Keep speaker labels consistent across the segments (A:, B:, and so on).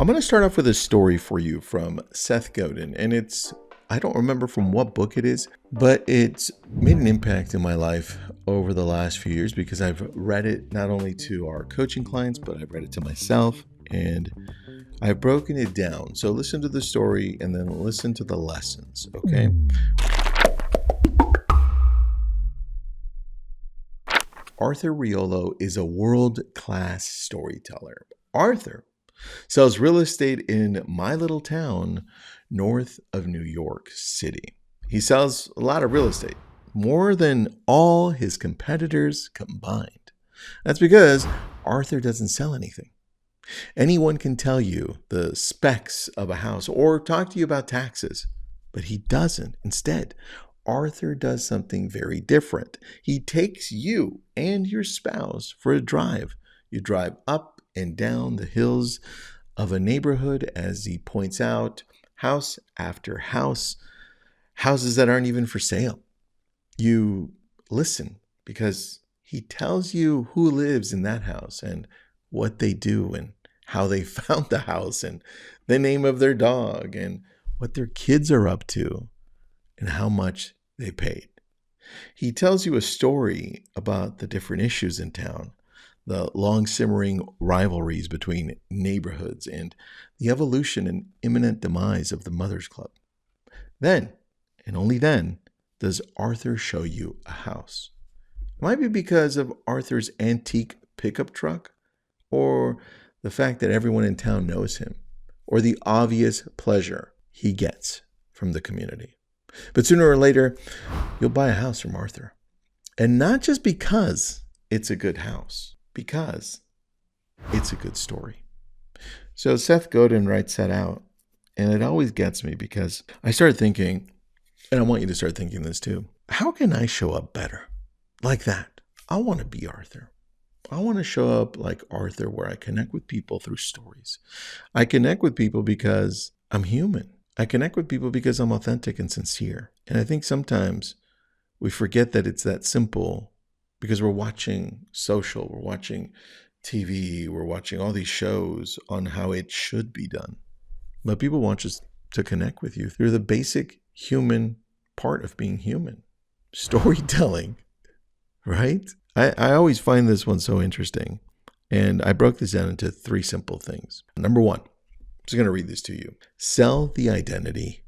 A: I'm going to start off with a story for you from Seth Godin, and I don't remember from what book it is, but it's made an impact in my life over the last few years because I've read it not only to our coaching clients, but I've read it to myself, and I've broken it down. So listen to the story and then listen to the lessons, okay? Arthur Rialo is a world-class storyteller. Arthur sells real estate in my little town north of New York City. He sells a lot of real estate, more than all his competitors combined. That's because Arthur doesn't sell anything. Anyone can tell you the specs of a house or talk to you about taxes, but he doesn't. Instead, Arthur does something very different. He takes you and your spouse for a drive. You drive up and down the hills of a neighborhood as he points out house after house, houses that aren't even for sale. You listen because he tells you who lives in that house and what they do and how they found the house and the name of their dog and what their kids are up to and how much they paid. He tells you a story about the different issues in town, the long simmering rivalries between neighborhoods, and the evolution and imminent demise of the Mothers Club. Then, and only then, does Arthur show you a house. It might be because of Arthur's antique pickup truck, or the fact that everyone in town knows him, or the obvious pleasure he gets from the community. But sooner or later, you'll buy a house from Arthur. And not just because it's a good house, because it's a good story. So Seth Godin writes that out, and it always gets me because I start thinking, and I want you to start thinking this too, how can I show up better? Like that. I want to be Arthur. I want to show up like Arthur where I connect with people through stories. I connect with people because I'm human. I connect with people because I'm authentic and sincere. And I think sometimes we forget that it's that simple because we're watching social, we're watching TV, we're watching all these shows on how it should be done. But people want us to connect with you through the basic human part of being human. Storytelling, right? I always find this one so interesting. And I broke this down into 3 simple things. Number 1, I'm just going to read this to you. Sell the identity,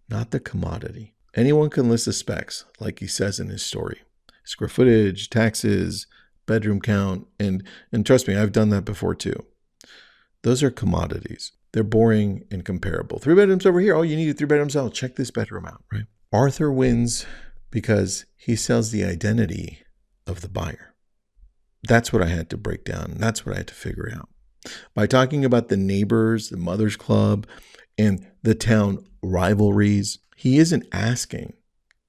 A: not the commodity. Anyone can list the specs, like he says in his story. Square footage, taxes, bedroom count, and trust me, I've done that before too. Those are commodities. They're boring and comparable. 3 bedrooms over here. Oh, you need 3 bedrooms out. Check this bedroom out, right? Arthur wins because he sells the identity of the buyer. That's what I had to break down. That's what I had to figure out. By talking about the neighbors, the Mothers Club, and the town rivalries, he isn't asking,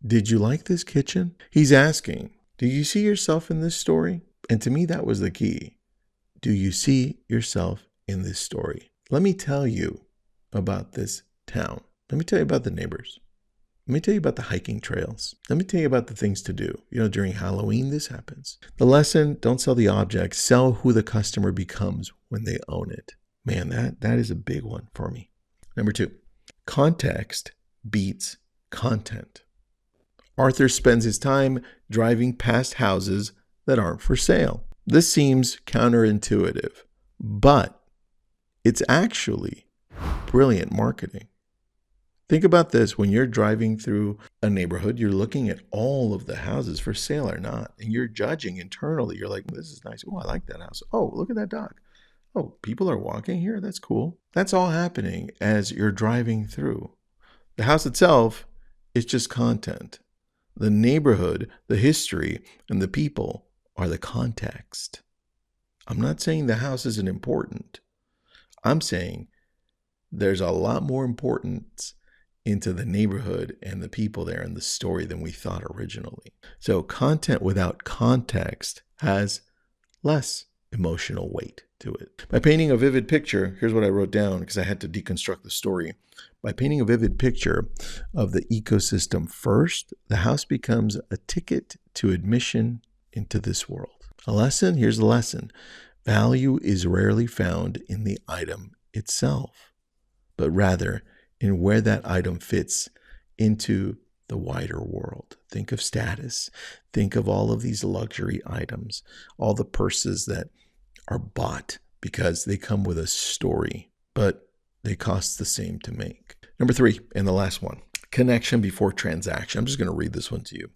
A: did you like this kitchen? He's asking, do you see yourself in this story? And to me, that was the key. Do you see yourself in this story? Let me tell you about this town. Let me tell you about the neighbors. Let me tell you about the hiking trails. Let me tell you about the things to do. During Halloween, this happens. The lesson, don't sell the object, sell who the customer becomes when they own it. Man, that is a big one for me. Number 2, context beats content. Arthur spends his time driving past houses that aren't for sale. This seems counterintuitive, but it's actually brilliant marketing. Think about this. When you're driving through a neighborhood, you're looking at all of the houses for sale or not, and you're judging internally. You're like, this is nice. Oh, I like that house. Oh, look at that dog. Oh, people are walking here. That's cool. That's all happening as you're driving through. The house itself is just content. The neighborhood, the history, and the people are the context. I'm not saying the house isn't important. I'm saying there's a lot more importance into the neighborhood and the people there and the story than we thought originally. So content without context has less emotional weight to it. By painting a vivid picture, here's what I wrote down because I had to deconstruct the story. By painting a vivid picture of the ecosystem first, the house becomes a ticket to admission into this world. A lesson? Here's the lesson. Value is rarely found in the item itself, but rather in where that item fits into the wider world. Think of status. Think of all of these luxury items, all the purses that are bought because they come with a story, but they cost the same to make. Number 3, and the last one, connection before transaction. I'm just going to read this one to you.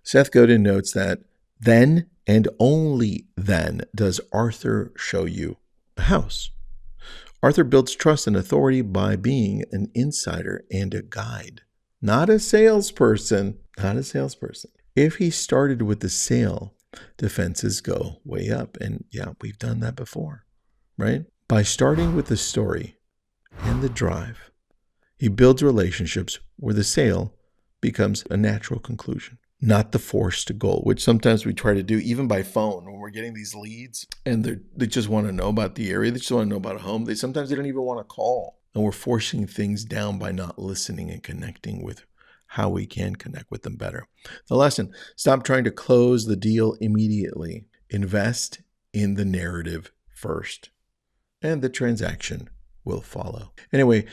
A: Seth Godin notes that then and only then does Arthur show you a house. Arthur builds trust and authority by being an insider and a guide, not a salesperson, not a salesperson. If he started with the sale, defenses go way up. And yeah, we've done that before, right? By starting with the story and the drive, he builds relationships where the sale becomes a natural conclusion, not the forced goal, which sometimes we try to do even by phone when we're getting these leads and they just want to know about the area. They just want to know about a home. Sometimes they don't even want to call. And we're forcing things down by not listening and connecting with how we can connect with them better. The lesson, stop trying to close the deal immediately. Invest in the narrative first, and the transaction will follow. Anyway,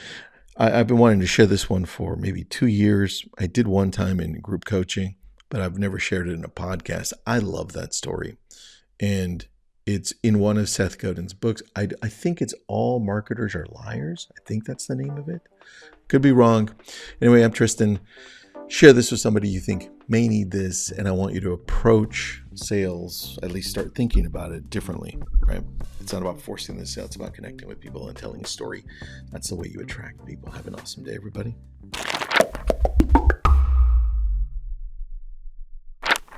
A: I've been wanting to share this one for maybe 2 years. I did one time in group coaching, but I've never shared it in a podcast. I love that story. And it's in one of Seth Godin's books. I think it's All Marketers Are Liars. I think that's the name of it. Could be wrong. Anyway, I'm Tristan. Share this with somebody you think may need this, and I want you to approach sales, at least start thinking about it differently, right? It's not about forcing the sale. It's about connecting with people and telling a story. That's the way you attract people. Have an awesome day, everybody.